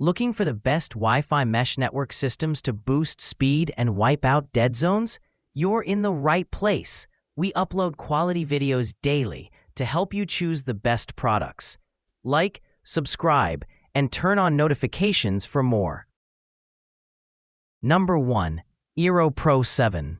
Looking for the best Wi-Fi mesh network systems to boost speed and wipe out dead zones? You're in the right place. We upload quality videos daily to help you choose the best products. Like, subscribe, and turn on notifications for more. Number 1. Eero Pro 7.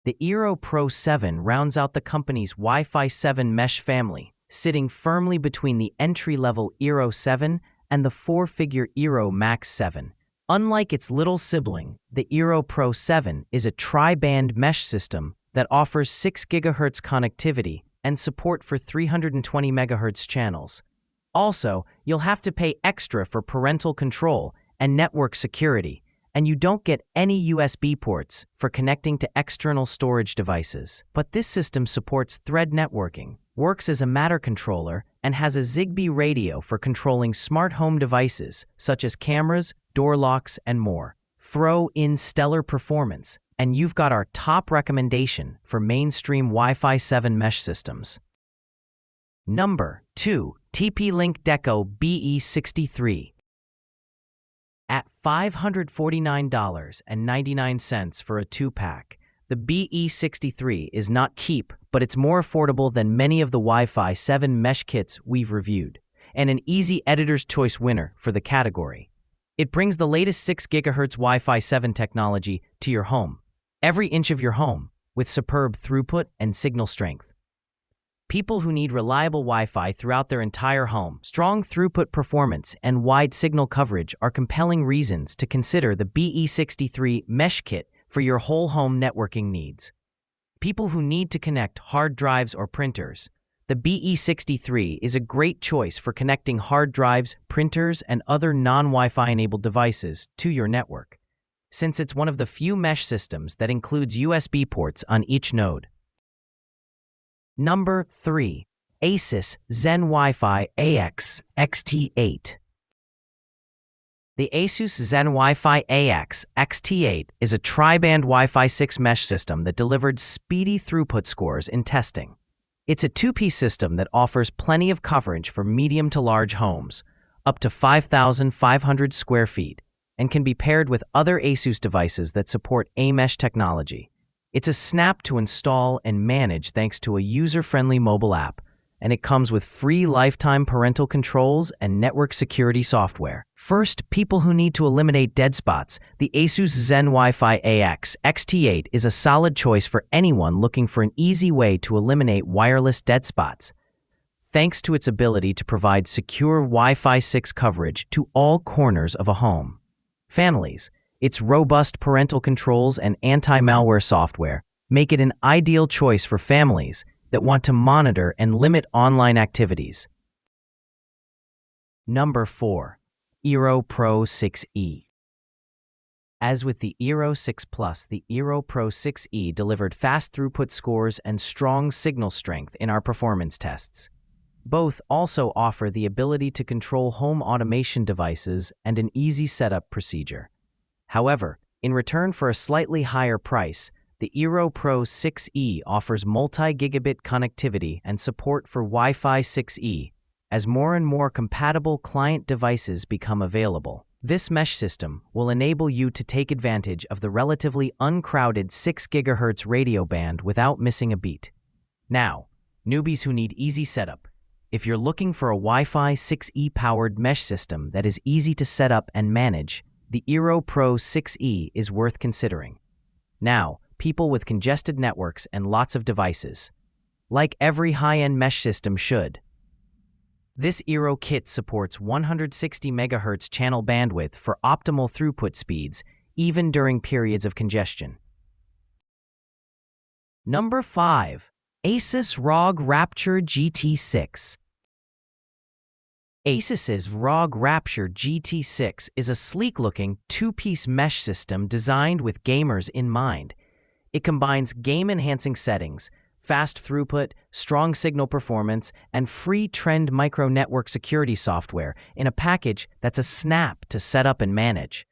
The Eero Pro 7 rounds out the company's Wi-Fi 7 mesh family, sitting firmly between the entry-level Eero 7 and the four-figure Eero Max 7. Unlike its little sibling, the Eero Pro 7 is a tri-band mesh system that offers 6 GHz connectivity and support for 320 MHz channels. Also, you'll have to pay extra for parental control and network security, and you don't get any USB ports for connecting to external storage devices. But this system supports thread networking, works as a Matter controller, and has a Zigbee radio for controlling smart home devices such as cameras, door locks, and more. Throw in stellar performance, and you've got our top recommendation for mainstream Wi-Fi 7 mesh systems. Number 2. TP-Link Deco BE63. At $549.99 for a 2-pack, the BE63 is not cheap, but it's more affordable than many of the Wi-Fi 7 mesh kits we've reviewed, and an easy editor's choice winner for the category. It brings the latest 6 GHz Wi-Fi 7 technology to your home, every inch of your home, with superb throughput and signal strength. People who need reliable Wi-Fi throughout their entire home, strong throughput performance, and wide signal coverage are compelling reasons to consider the BE63 mesh kit for your whole home networking needs. People who need to connect hard drives or printers, the BE63 is a great choice for connecting hard drives, printers, and other non-Wi-Fi enabled devices to your network, since it's one of the few mesh systems that includes USB ports on each node. Number 3. Asus ZenWiFi AX XT8. The Asus ZenWiFi AX XT8 is a tri-band Wi-Fi 6 mesh system that delivered speedy throughput scores in testing. It's a two-piece system that offers plenty of coverage for medium to large homes, up to 5,500 square feet, and can be paired with other Asus devices that support AMesh technology. It's a snap to install and manage thanks to a user-friendly mobile app, and it comes with free lifetime parental controls and network security software. First, people who need to eliminate dead spots, the Asus ZenWiFi AX XT8 is a solid choice for anyone looking for an easy way to eliminate wireless dead spots. Thanks to its ability to provide secure Wi-Fi 6 coverage to all corners of a home. Families, its robust parental controls and anti-malware software make it an ideal choice for families that want to monitor and limit online activities. Number 4. Eero Pro 6e. As with the Eero 6 Plus, the Eero Pro 6e delivered fast throughput scores and strong signal strength in our performance tests. Both also offer the ability to control home automation devices and an easy setup procedure. However, in return for a slightly higher price, the Eero Pro 6e offers multi-gigabit connectivity and support for Wi-Fi 6E as more and more compatible client devices become available. This mesh system will enable you to take advantage of the relatively uncrowded 6 GHz radio band without missing a beat. Now, newbies who need easy setup, if you're looking for a Wi-Fi 6E powered mesh system that is easy to set up and manage, the Eero Pro 6e is worth considering. Now, people with congested networks and lots of devices, like every high-end mesh system should. This Eero kit supports 160 MHz channel bandwidth for optimal throughput speeds, even during periods of congestion. Number 5. Asus ROG Rapture GT6. Asus's ROG Rapture GT6 is a sleek-looking, two-piece mesh system designed with gamers in mind. It combines game-enhancing settings, fast throughput, strong signal performance, and free Trend Micro network security software in a package that's a snap to set up and manage.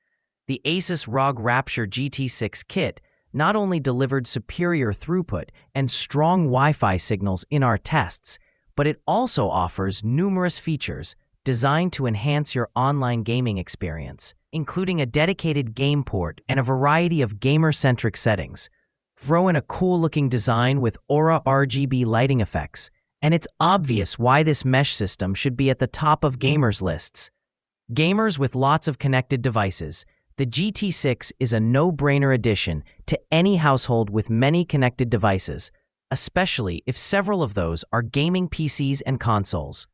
The Asus ROG Rapture GT6 kit not only delivered superior throughput and strong Wi-Fi signals in our tests, but it also offers numerous features designed to enhance your online gaming experience, including a dedicated game port and a variety of gamer-centric settings. Throw in a cool-looking design with Aura RGB lighting effects, and it's obvious why this mesh system should be at the top of gamers' lists. Gamers with lots of connected devices, the GT6 is a no-brainer addition to any household with many connected devices, especially if several of those are gaming PCs and consoles.